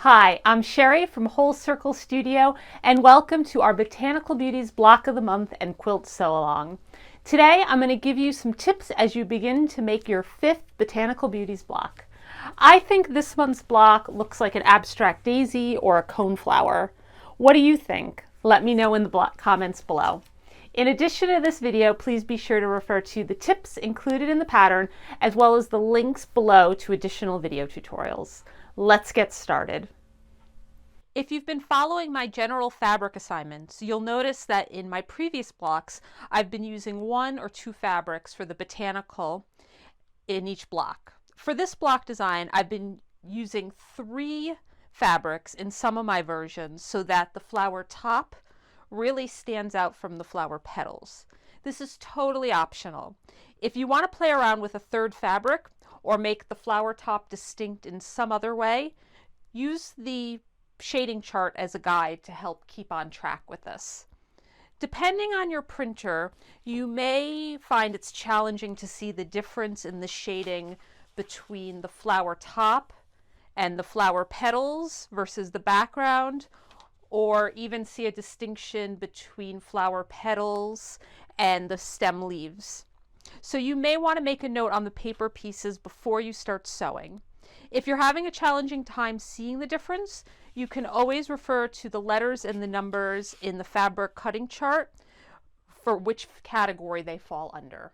Hi, I'm Sherry from Whole Circle Studio, and welcome to our Botanical Beauties Block of the Month and Quilt Sew Along. Today I'm going to give you some tips as you begin to make your 5th Botanical Beauties block. I think this month's block looks like an abstract daisy or a coneflower. What do you think? Let me know in the comments below. In addition to this video, please be sure to refer to the tips included in the pattern as well as the links below to additional video tutorials. Let's get started. If you've been following my general fabric assignments, you'll notice that in my previous blocks, I've been using 1 or 2 fabrics for the botanical in each block. For this block design, I've been using 3 fabrics in some of my versions so that the flower top really stands out from the flower petals. This is totally optional. If you want to play around with a 3rd fabric or make the flower top distinct in some other way, use the shading chart as a guide to help keep on track with this. Depending on your printer, you may find it's challenging to see the difference in the shading between the flower top and the flower petals versus the background, or even see a distinction between flower petals and the stem leaves. So you may want to make a note on the paper pieces before you start sewing. If you're having a challenging time seeing the difference, you can always refer to the letters and the numbers in the fabric cutting chart for which category they fall under.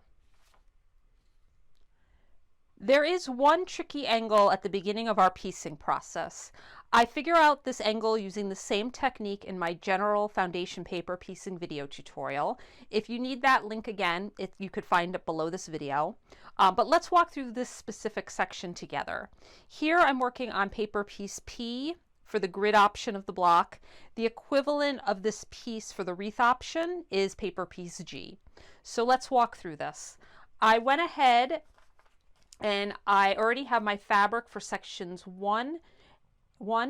There is one tricky angle at the beginning of our piecing process. I figure out this angle using the same technique in my general foundation paper piecing video tutorial. If you need that link again, you could find it below this video. But let's walk through this specific section together. Here I'm working on paper piece P for the grid option of the block. The equivalent of this piece for the wreath option is paper piece G. So let's walk through this. I went ahead and I already have my fabric for sections 1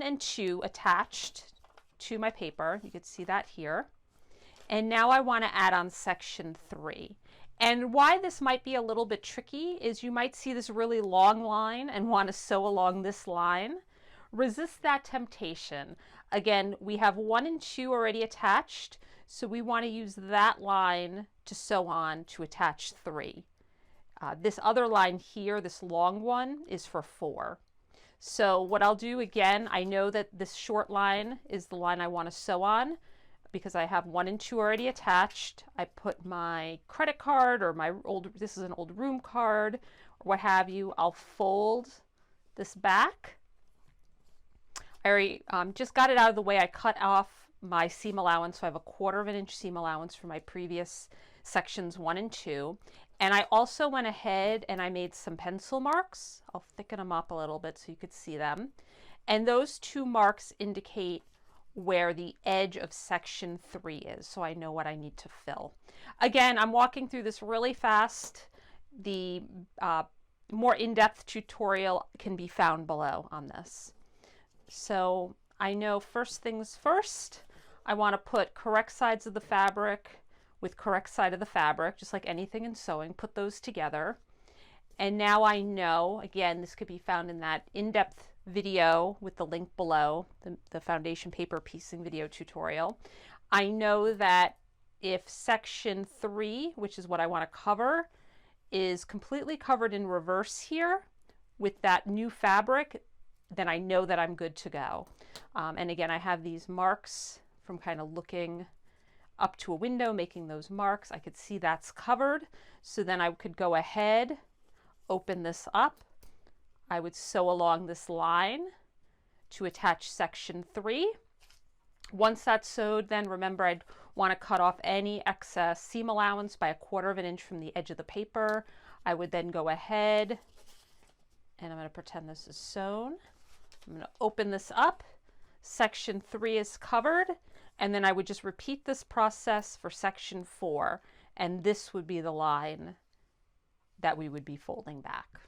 and 2 attached to my paper. You can see that here. And now I want to add on section 3. And why this might be a little bit tricky is you might see this really long line and want to sew along this line. Resist that temptation. Again, we have 1 and 2 already attached, so we want to use that line to sew on to attach 3. This other line here, this long one, is for 4. So what I'll do, again, I know that this short line is the line I want to sew on because I have 1 and 2 already attached. I put my credit card or this is an old room card or what have you. I'll fold this back. I already just got it out of the way. I cut off my seam allowance, so I have a 1/4 inch seam allowance for my previous sections 1 and 2. And I also went ahead and I made some pencil marks. I'll thicken them up a little bit so you could see them. And those 2 marks indicate where the edge of section 3 is, so I know what I need to fill. Again, I'm walking through this really fast. The more in-depth tutorial can be found below on this. So I know first things first, I want to put correct sides of the fabric with correct side of the fabric, just like anything in sewing, put those together. And now I know, again, this could be found in that in-depth video with the link below, the foundation paper piecing video tutorial. I know that if section 3, which is what I want to cover, is completely covered in reverse here with that new fabric, then I know that I'm good to go. And again, I have these marks from kind of looking up to a window, making those marks. I could see that's covered. So then I could go ahead, open this up. I would sew along this line to attach section 3. Once that's sewed, then remember I'd want to cut off any excess seam allowance by a 1/4 inch from the edge of the paper. I would then go ahead and I'm going to pretend this is sewn. I'm going to open this up. Section 3 is covered, and then I would just repeat this process for section 4, and this would be the line that we would be folding back.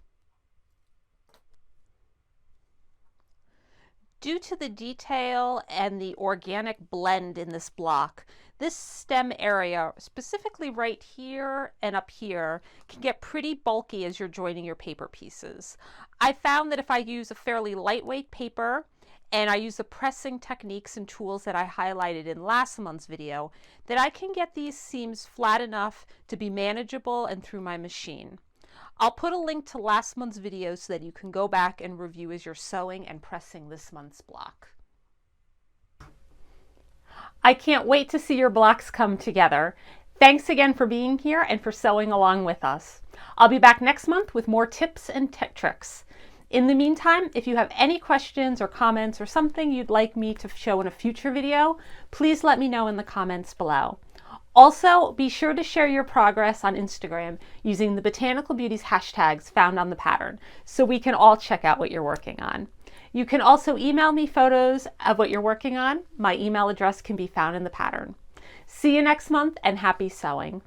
Due to the detail and the organic blend in this block, this stem area, specifically right here and up here, can get pretty bulky as you're joining your paper pieces. I found that if I use a fairly lightweight paper and I use the pressing techniques and tools that I highlighted in last month's video, that I can get these seams flat enough to be manageable and through my machine. I'll put a link to last month's video so that you can go back and review as you're sewing and pressing this month's block. I can't wait to see your blocks come together. Thanks again for being here and for sewing along with us. I'll be back next month with more tips and tricks. In the meantime, if you have any questions or comments or something you'd like me to show in a future video, please let me know in the comments below. Also, be sure to share your progress on Instagram using the Botanical Beauties hashtags found on the pattern so we can all check out what you're working on. You can also email me photos of what you're working on. My email address can be found in the pattern. See you next month and happy sewing!